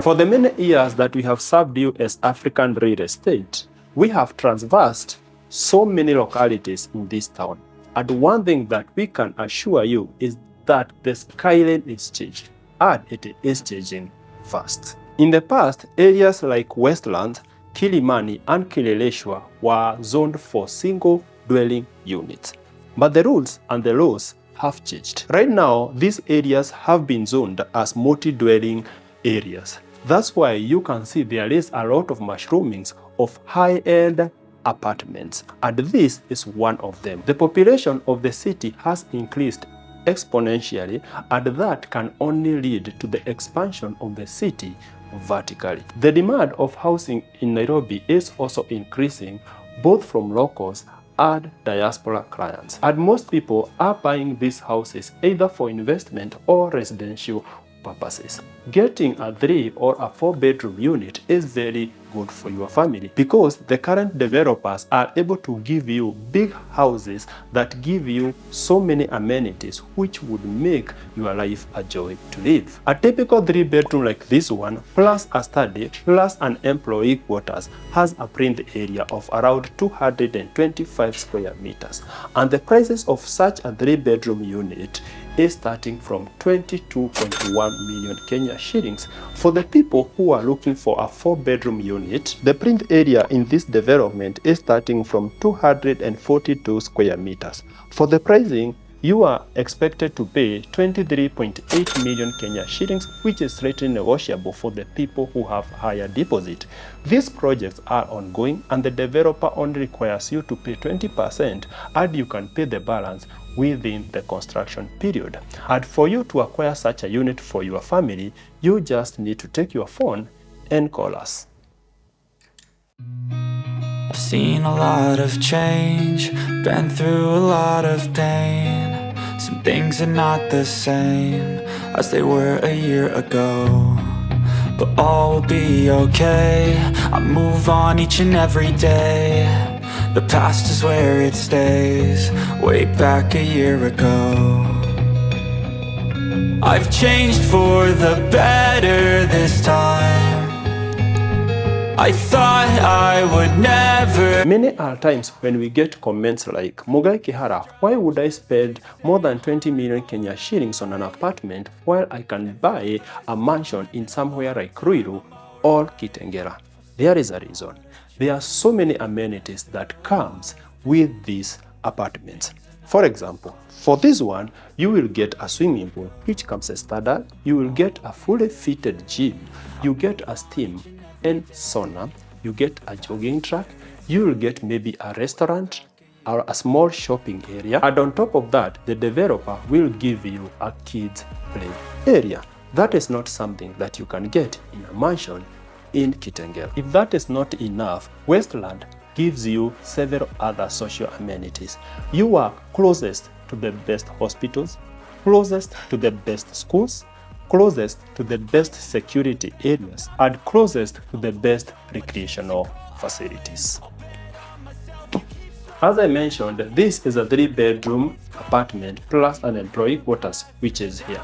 For the many years that we have served you as African real estate, we have traversed so many localities in this town. And one thing that we can assure you is that the skyline is changing, and it is changing fast. In the past, areas like Westlands, Kilimani, and Kileleshwa were zoned for single dwelling units. But the rules and the laws have changed. Right now, these areas have been zoned as multi-dwelling areas. That's why you can see there is a lot of mushroomings of high-end apartments, and this is one of them. The population of the city has increased exponentially, and that can only lead to the expansion of the city vertically. The demand of housing in Nairobi is also increasing, both from locals and diaspora clients. And most people are buying these houses either for investment or residential purposes. Getting a 3 or a 4-bedroom unit is very good for your family because the current developers are able to give you big houses that give you so many amenities which would make your life a joy to live. A typical 3-bedroom like this one, plus a study, plus an employee quarters, has a print area of around 225 square meters, and the prices of such a 3-bedroom unit is starting from 22.1 million Kenya shillings. For the people who are looking for a 4-bedroom unit, the print area in this development is starting from 242 square meters. For the pricing, you are expected to pay 23.8 million Kenya shillings, which is slightly negotiable for the people who have higher deposit. These projects are ongoing, and the developer only requires you to pay 20%, and you can pay the balance within the construction period. And for you to acquire such a unit for your family, you just need to take your phone and call us. I've seen a lot of change, been through a lot of pain. Some things are not the same as they were a year ago, but all will be okay. I move on each and every day. The past is where it stays, way back a year ago. I've changed for the better this time. I thought I would never. Many are times when we get comments like, Mugai Kihara, why would I spend more than 20 million Kenya shillings on an apartment while I can buy a mansion in somewhere like Ruiru or Kitengela? There is a reason. There are so many amenities that comes with these apartments. For example, for this one, you will get a swimming pool which comes as standard. You will get a fully fitted gym. You get a steam and sauna. You get a jogging track. You will get maybe a restaurant or a small shopping area. And on top of that, the developer will give you a kids play area. That is not something that you can get in a mansion in Kitengela. If that is not enough, Westland gives you several other social amenities. You are closest to the best hospitals, closest to the best schools, closest to the best security areas, and closest to the best recreational facilities. As I mentioned, this is a 3-bedroom apartment plus an employee quarters, which is here.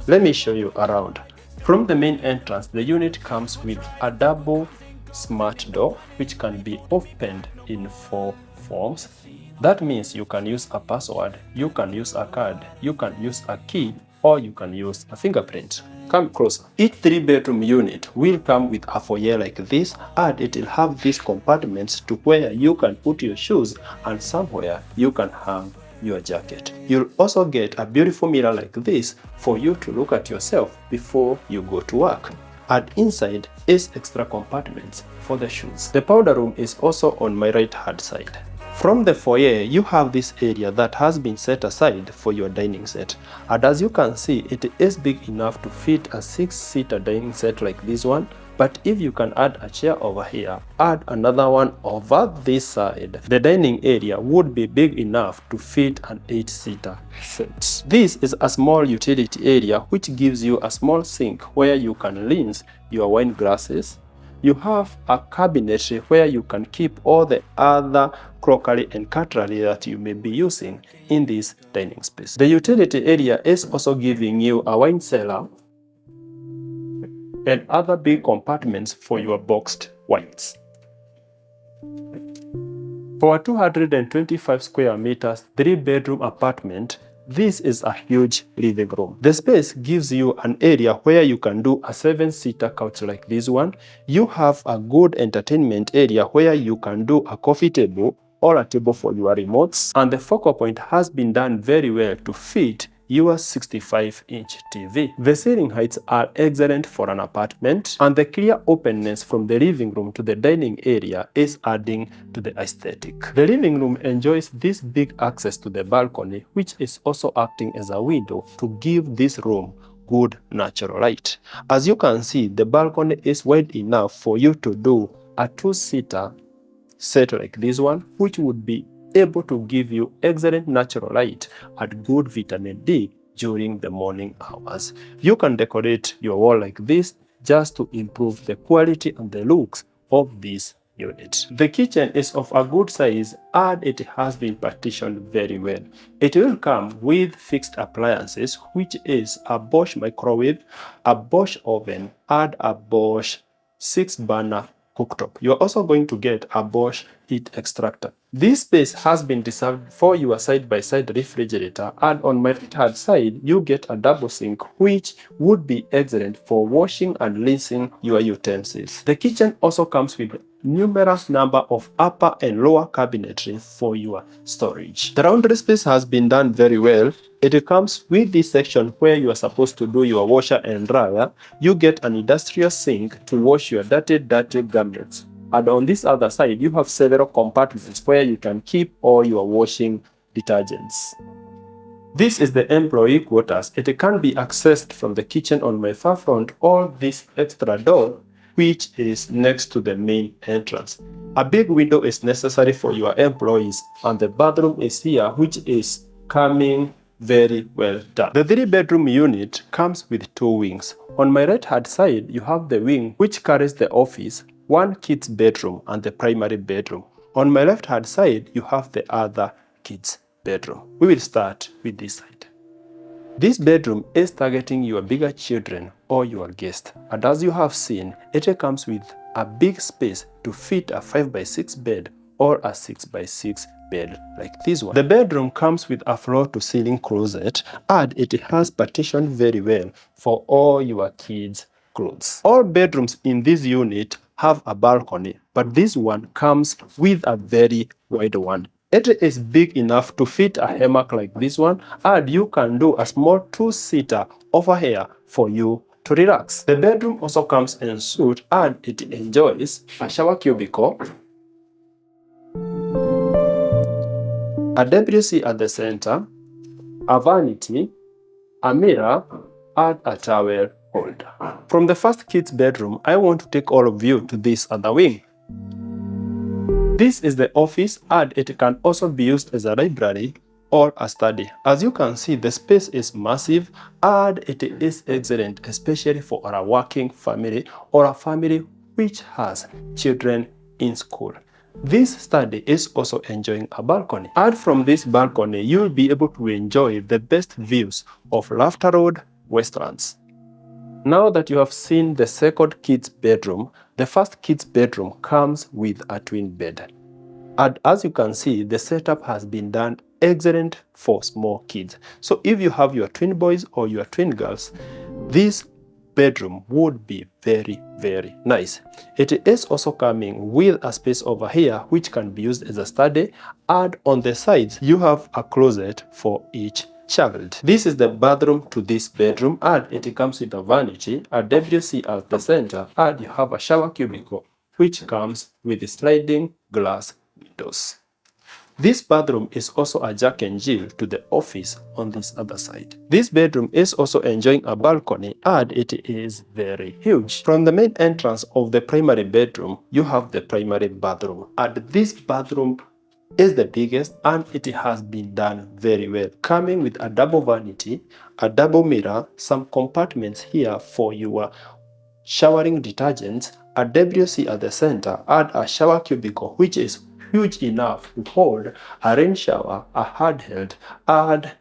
Let me show you around. From the main entrance, the unit comes with a double smart door, which can be opened in 4 forms. That means you can use a password, you can use a card, you can use a key, or you can use a fingerprint. Come closer. Each 3-bedroom unit will come with a foyer like this, and it will have these compartments to where you can put your shoes and somewhere you can hang your jacket. You'll also get a beautiful mirror like this for you to look at yourself before you go to work. And inside is extra compartments for the shoes. The powder room is also on my right hand side. From the foyer, you have this area that has been set aside for your dining set. And as you can see, it is big enough to fit a 6-seater dining set like this one. But if you can add a chair over here, add another one over this side, the dining area would be big enough to fit an 8-seater set. This is a small utility area which gives you a small sink where you can rinse your wine glasses. You have a cabinetry where you can keep all the other crockery and cutlery that you may be using in this dining space. The utility area is also giving you a wine cellar and other big compartments for your boxed wines. For a 225 square meters, 3-bedroom apartment, this is a huge living room. The space gives you an area where you can do a 7-seater couch like this one. You have a good entertainment area where you can do a coffee table or a table for your remotes. And the focal point has been done very well to fit your 65-inch TV. The ceiling heights are excellent for an apartment, and the clear openness from the living room to the dining area is adding to the aesthetic. The living room enjoys this big access to the balcony, which is also acting as a window to give this room good natural light. As you can see, the balcony is wide enough for you to do a 2-seater set like this one, which would be able to give you excellent natural light and good vitamin D during the morning hours. You can decorate your wall like this just to improve the quality and the looks of this unit. The kitchen is of a good size and it has been partitioned very well. It will come with fixed appliances, which is a Bosch microwave, a Bosch oven, and a Bosch 6-burner cooktop. You are also going to get a Bosch heat extractor. This space has been reserved for your side-by-side refrigerator, and on my right-hand side, you get a double sink, which would be excellent for washing and rinsing your utensils. The kitchen also comes with numerous number of upper and lower cabinetry for your storage. The laundry space has been done very well. It comes with this section where you are supposed to do your washer and dryer. You get an industrial sink to wash your dirty garments. And on this other side, you have several compartments where you can keep all your washing detergents. This is the employee quarters. It can be accessed from the kitchen on my far front or this extra door, which is next to the main entrance. A big window is necessary for your employees, and the bathroom is here, which is coming very well done. The 3-bedroom unit comes with 2 wings. On my right hand side, you have the wing which carries the office, 1 kid's bedroom, and the primary bedroom. On my left hand side, you have the other kid's bedroom. We will start with this side. This bedroom is targeting your bigger children or your guests, and as you have seen, it comes with a big space to fit a 5x6 bed or a 6x6 bed like this one. The bedroom comes with a floor-to-ceiling closet, and it has partitioned very well for all your kids' clothes. All bedrooms in this unit have a balcony, but this one comes with a very wide one. It is big enough to fit a hammock like this one, and you can do a small 2-seater over here for you to relax. The bedroom also comes en suite, and it enjoys a shower cubicle, a WC at the center, a vanity, a mirror, and a towel holder. From the first kid's bedroom, I want to take all of you to this other wing. This is the office, and it can also be used as a library or a study. As you can see, the space is massive and it is excellent, especially for a working family or a family which has children in school. This study is also enjoying a balcony, and from this balcony, you'll be able to enjoy the best views of Laughter Road, Westlands. Now that you have seen the second kid's bedroom, the first kid's bedroom comes with a twin bed. And as you can see, the setup has been done excellent for small kids. So if you have your twin boys or your twin girls, this bedroom would be very, very nice. It is also coming with a space over here which can be used as a study, and on the sides you have a closet for each child. This is the bathroom to this bedroom, and it comes with a vanity, a WC at the center, and you have a shower cubicle which comes with sliding glass windows. This bathroom is also a Jack and Jill to the office on this other side. This bedroom is also enjoying a balcony, and it is very huge. From the main entrance of the primary bedroom, you have the primary bathroom, and this bathroom is the biggest, and it has been done very well, coming with a double vanity, a double mirror, some compartments here for your showering detergents, a WC at the center, and a shower cubicle which is huge enough to hold a rain shower, a handheld, and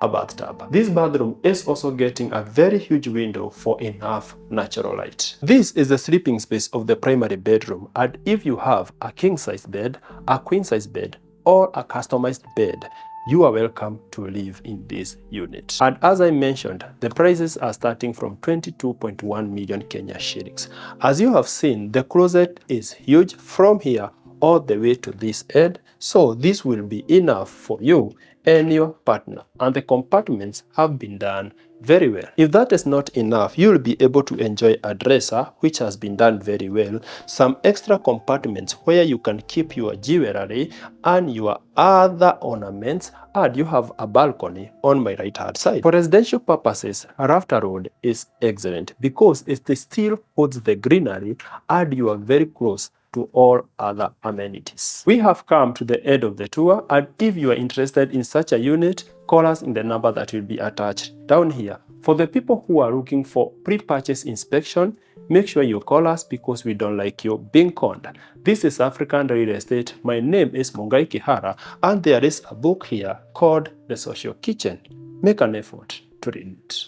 a bathtub. This bathroom is also getting a very huge window for enough natural light. This is the sleeping space of the primary bedroom, and if you have a king-size bed, a queen-size bed, or a customized bed, you are welcome to live in this unit. And as I mentioned, the prices are starting from 22.1 million Kenya shillings. As you have seen, the closet is huge from here all the way to this end, so this will be enough for you and your partner, and the compartments have been done very well. If that is not enough, you will be able to enjoy a dresser which has been done very well, some extra compartments where you can keep your jewelry and your other ornaments, and you have a balcony on my right hand side. For residential purposes, Rafter Road is excellent because it still holds the greenery and you are very close to all other amenities. We have come to the end of the tour, and if you are interested in such a unit, call us in the number that will be attached down here. For the people who are looking for pre-purchase inspection, make sure you call us because we don't like you being conned. This is African Real Estate. My name is Mungai Kihara, and there is a book here called The Social Kitchen. Make an effort to read it.